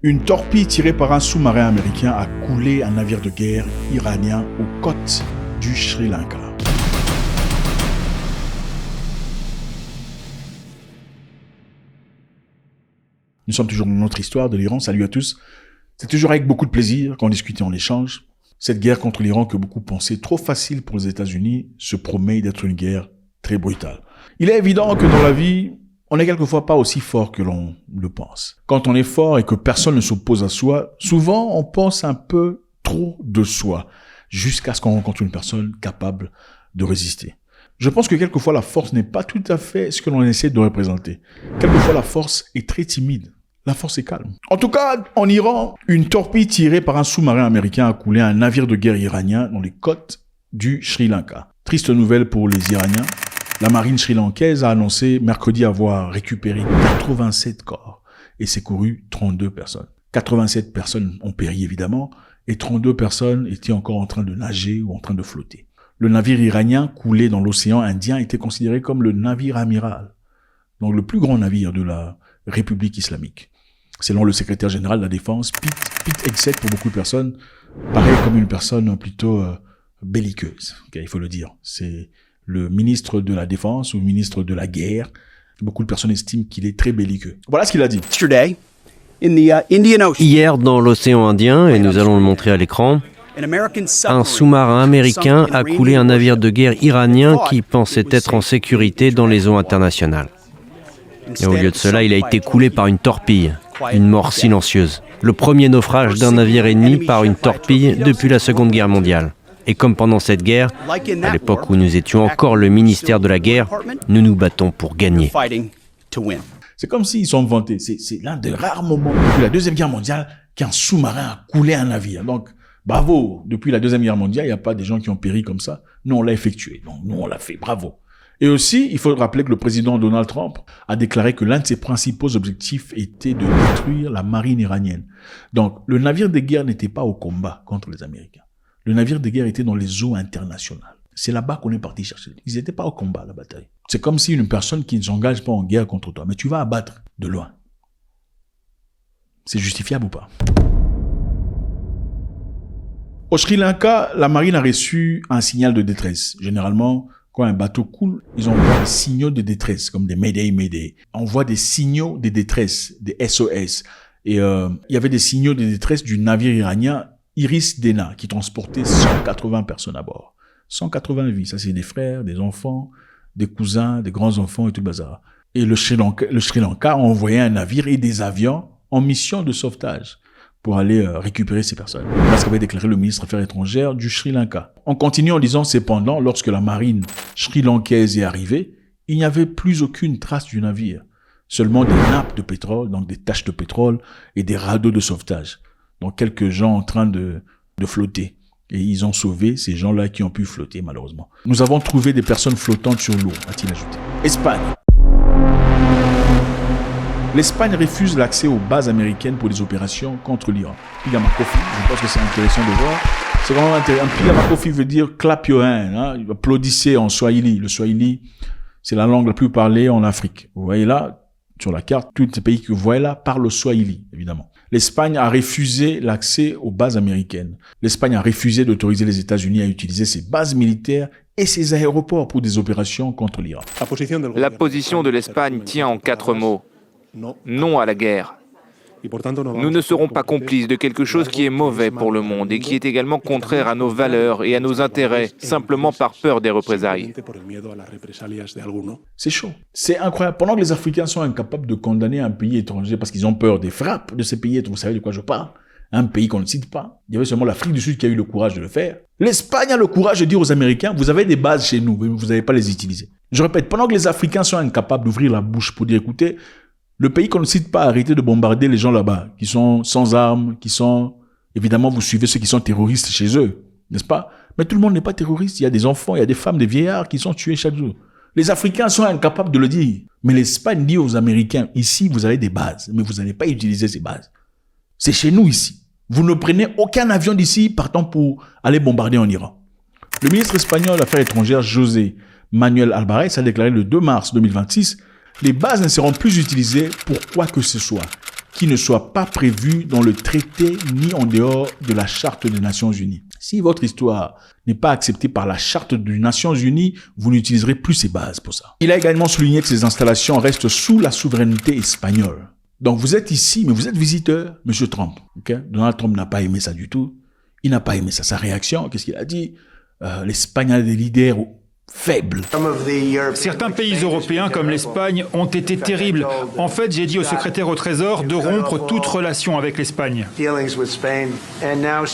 Une torpille tirée par un sous-marin américain a coulé un navire de guerre iranien aux côtes du Sri Lanka. Nous sommes toujours dans notre histoire de l'Iran. Salut à tous. C'est toujours avec beaucoup de plaisir qu'on discute et on échange. Cette guerre contre l'Iran que beaucoup pensaient trop facile pour les États-Unis se promet d'être une guerre très brutale. Il est évident que dans la vie, on n'est quelquefois pas aussi fort que l'on le pense. Quand on est fort et que personne ne s'oppose à soi, souvent on pense un peu trop de soi, jusqu'à ce qu'on rencontre une personne capable de résister. Je pense que quelquefois la force n'est pas tout à fait ce que l'on essaie de représenter. Quelquefois la force est très timide. La force est calme. En tout cas, en Iran, une torpille tirée par un sous-marin américain a coulé un navire de guerre iranien dans les côtes du Sri Lanka. Triste nouvelle pour les Iraniens. La marine sri-lankaise a annoncé mercredi avoir récupéré 87 corps et secouru 32 personnes. 87 personnes ont péri évidemment et 32 personnes étaient encore en train de nager ou en train de flotter. Le navire iranien coulé dans l'océan Indien était considéré comme le navire amiral, donc le plus grand navire de la République islamique. Selon le secrétaire général de la Défense, Pete Hegseth, pour beaucoup de personnes, paraît comme une personne plutôt belliqueuse, il faut le dire. C'est le ministre de la Défense ou le ministre de la Guerre. Beaucoup de personnes estiment qu'il est très belliqueux. Voilà ce qu'il a dit. Hier, dans l'océan Indien, et nous allons le montrer à l'écran, un sous-marin américain a coulé un navire de guerre iranien qui pensait être en sécurité dans les eaux internationales. Et au lieu de cela, il a été coulé par une torpille, une mort silencieuse. Le premier naufrage d'un navire ennemi par une torpille depuis la Seconde Guerre mondiale. Et comme pendant cette guerre, à l'époque où nous étions encore le ministère de la guerre, nous nous battons pour gagner. C'est comme s'ils sont vantés. C'est l'un des rares moments depuis la Deuxième Guerre mondiale qu'un sous-marin a coulé un navire. Donc, bravo. Depuis la Deuxième Guerre mondiale, il n'y a pas des gens qui ont péri comme ça. Nous, on l'a effectué. Donc, nous, on l'a fait. Bravo. Et aussi, il faut rappeler que le président Donald Trump a déclaré que l'un de ses principaux objectifs était de détruire la marine iranienne. Donc, le navire de guerre n'était pas au combat contre les Américains. Le navire de guerre était dans les eaux internationales. C'est là-bas qu'on est parti chercher. Ils n'étaient pas au combat, la bataille. C'est comme si une personne qui ne s'engage pas en guerre contre toi, mais tu vas abattre de loin. C'est justifiable ou pas? Au Sri Lanka, la marine a reçu un signal de détresse. Généralement, quand un bateau coule, ils envoient des signaux de détresse, comme des Mayday, Mayday. On envoie des signaux de détresse, des SOS. Et il y avait des signaux de détresse du navire iranien Iris Dena, qui transportait 180 personnes à bord. 180 vies, ça c'est des frères, des enfants, des cousins, des grands-enfants et tout le bazar. Et le Sri Lanka a envoyé un navire et des avions en mission de sauvetage pour aller récupérer ces personnes. Voilà ce qu'avait déclaré le ministre des Affaires étrangères du Sri Lanka. On continue en disant cependant, lorsque la marine sri-lankaise est arrivée, il n'y avait plus aucune trace du navire. Seulement des nappes de pétrole, donc des taches de pétrole et des radeaux de sauvetage. Donc quelques gens en train de flotter. Et ils ont sauvé ces gens-là qui ont pu flotter, malheureusement. Nous avons trouvé des personnes flottantes sur l'eau, a-t-il ajouté. Espagne. L'Espagne refuse l'accès aux bases américaines pour des opérations contre l'Iran. Piyama Kofi, je pense que c'est intéressant de voir. C'est vraiment intéressant. Piyama Kofi veut dire clap your hand, hein? Applaudissez en Swahili. Le Swahili, c'est la langue la plus parlée en Afrique. Vous voyez là, sur la carte, tous les pays que vous voyez là parlent le Swahili, évidemment. L'Espagne a refusé l'accès aux bases américaines. L'Espagne a refusé d'autoriser les États-Unis à utiliser ses bases militaires et ses aéroports pour des opérations contre l'Iran. La position de l'Espagne tient en 4 mots. Non à la guerre. Nous ne serons pas complices de quelque chose qui est mauvais pour le monde et qui est également contraire à nos valeurs et à nos intérêts, simplement par peur des représailles. C'est chaud. C'est incroyable. Pendant que les Africains sont incapables de condamner un pays étranger parce qu'ils ont peur des frappes de ces pays, vous savez de quoi je parle, un pays qu'on ne cite pas. Il y avait seulement l'Afrique du Sud qui a eu le courage de le faire. L'Espagne a le courage de dire aux Américains, vous avez des bases chez nous, mais vous n'allez pas les utiliser. Je répète, pendant que les Africains sont incapables d'ouvrir la bouche pour dire, écoutez, le pays qu'on ne cite pas a arrêté de bombarder les gens là-bas, qui sont sans armes, qui sont... Évidemment, vous suivez ceux qui sont terroristes chez eux, n'est-ce pas? Mais tout le monde n'est pas terroriste. Il y a des enfants, il y a des femmes, des vieillards qui sont tués chaque jour. Les Africains sont incapables de le dire. Mais l'Espagne dit aux Américains, ici, vous avez des bases, mais vous n'allez pas utiliser ces bases. C'est chez nous ici. Vous ne prenez aucun avion d'ici partant pour aller bombarder en Iran. Le ministre espagnol des Affaires étrangères, José Manuel Alvarez, a déclaré le 2 mars 2026 les bases ne seront plus utilisées pour quoi que ce soit. qui ne soit pas prévu dans le traité ni en dehors de la Charte des Nations Unies. Si votre histoire n'est pas acceptée par la Charte des Nations Unies, vous n'utiliserez plus ces bases pour ça. Il a également souligné que ces installations restent sous la souveraineté espagnole. Donc vous êtes ici, mais vous êtes visiteur, Monsieur Trump. Okay? Donald Trump n'a pas aimé ça du tout. Il n'a pas aimé ça. Sa réaction, qu'est-ce qu'il a dit? L'Espagne a des leaders faibles. Certains pays européens comme l'Espagne ont été terribles. En fait, j'ai dit au secrétaire au Trésor de rompre toute relation avec l'Espagne.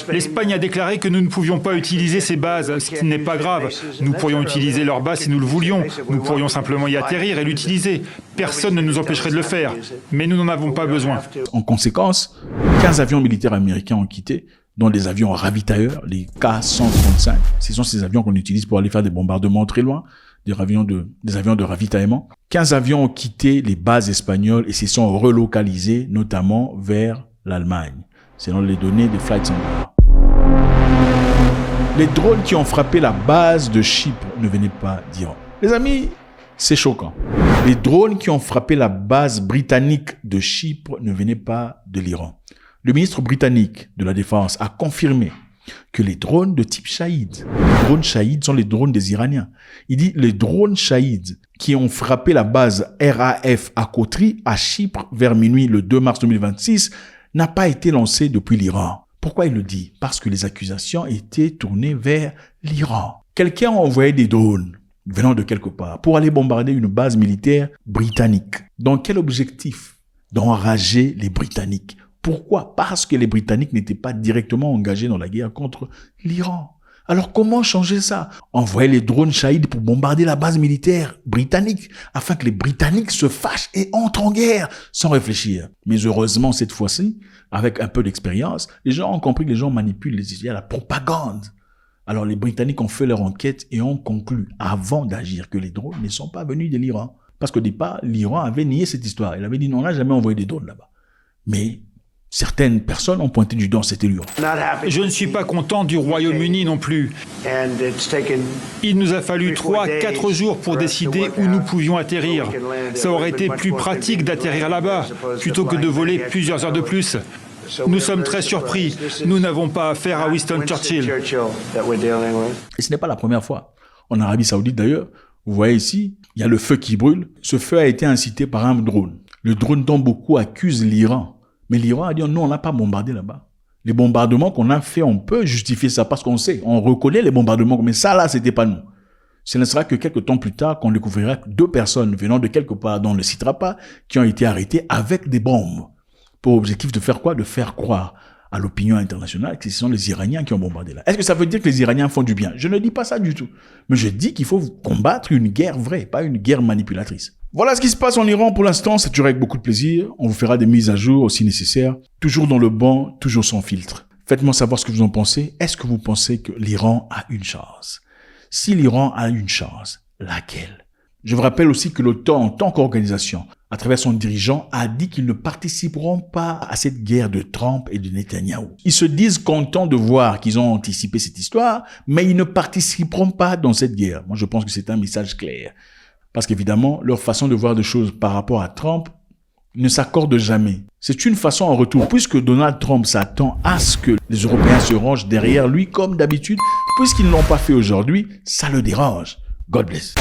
L'Espagne a déclaré que nous ne pouvions pas utiliser ces bases, ce qui n'est pas grave. Nous pourrions utiliser leurs bases si nous le voulions. Nous pourrions simplement y atterrir et l'utiliser. Personne ne nous empêcherait de le faire. Mais nous n'en avons pas besoin. En conséquence, 15 avions militaires américains ont quitté, dont des avions ravitailleurs, les K-135. Ce sont ces avions qu'on utilise pour aller faire des bombardements très loin, des avions de ravitaillement. 15 avions ont quitté les bases espagnoles et se sont relocalisés, notamment vers l'Allemagne, selon les données de Flight Centre. Les drones qui ont frappé la base de Chypre ne venaient pas d'Iran. Les amis, c'est choquant. Les drones qui ont frappé la base britannique de Chypre ne venaient pas de l'Iran. Le ministre britannique de la Défense a confirmé que les drones de type Shahid, les drones Shahid sont les drones des Iraniens. Il dit les drones Shahid qui ont frappé la base RAF à Kotri, à Chypre, vers minuit le 2 mars 2026, n'a pas été lancé depuis l'Iran. Pourquoi il le dit? Parce que les accusations étaient tournées vers l'Iran. Quelqu'un a envoyé des drones venant de quelque part pour aller bombarder une base militaire britannique. Dans quel objectif? D'enrager les Britanniques. Pourquoi? Parce que les Britanniques n'étaient pas directement engagés dans la guerre contre l'Iran. Alors comment changer ça? Envoyer les drones Shahid pour bombarder la base militaire britannique afin que les Britanniques se fâchent et entrent en guerre sans réfléchir. Mais heureusement, cette fois-ci, avec un peu d'expérience, les gens ont compris que les gens manipulent les idées à la propagande. Alors les Britanniques ont fait leur enquête et ont conclu, avant d'agir, que les drones ne sont pas venus de l'Iran. Parce qu'au départ, l'Iran avait nié cette histoire. Il avait dit non, on n'a jamais envoyé des drones là-bas. Mais certaines personnes ont pointé du doigt, c'était l'Iran. Je ne suis pas content du Royaume-Uni non plus. Il nous a fallu 3-4 jours pour décider où nous pouvions atterrir. Ça aurait été plus pratique d'atterrir là-bas, plutôt que de voler plusieurs heures de plus. Nous sommes très surpris. Nous n'avons pas affaire à Winston Churchill. Et ce n'est pas la première fois. En Arabie Saoudite d'ailleurs, vous voyez ici, il y a le feu qui brûle. Ce feu a été incité par un drone. Le drone dont beaucoup accusent l'Iran. Mais l'Iran a dit non, on n'a pas bombardé là-bas. Les bombardements qu'on a fait, on peut justifier ça parce qu'on sait, on reconnaît les bombardements. Mais ça là, c'était pas nous. Ce ne sera que quelques temps plus tard qu'on découvrira que 2 personnes venant de quelque part, dont on ne citera pas, qui ont été arrêtées avec des bombes. Pour objectif de faire quoi? De faire croire à l'opinion internationale que ce sont les Iraniens qui ont bombardé là. Est-ce que ça veut dire que les Iraniens font du bien? Je ne dis pas ça du tout. Mais je dis qu'il faut combattre une guerre vraie, pas une guerre manipulatrice. Voilà ce qui se passe en Iran pour l'instant. C'est toujours avec beaucoup de plaisir. On vous fera des mises à jour aussi nécessaires. Toujours dans le bon, toujours sans filtre. Faites-moi savoir ce que vous en pensez. Est-ce que vous pensez que l'Iran a une chance? Si l'Iran a une chance, laquelle? Je vous rappelle aussi que l'OTAN, en tant qu'organisation, à travers son dirigeant, a dit qu'ils ne participeront pas à cette guerre de Trump et de Netanyahou. Ils se disent contents de voir qu'ils ont anticipé cette histoire, mais ils ne participeront pas dans cette guerre. Moi, je pense que c'est un message clair. Parce qu'évidemment, leur façon de voir des choses par rapport à Trump ne s'accorde jamais. C'est une façon en retour. Puisque Donald Trump s'attend à ce que les Européens se rangent derrière lui comme d'habitude, puisqu'ils ne l'ont pas fait aujourd'hui, ça le dérange. God bless.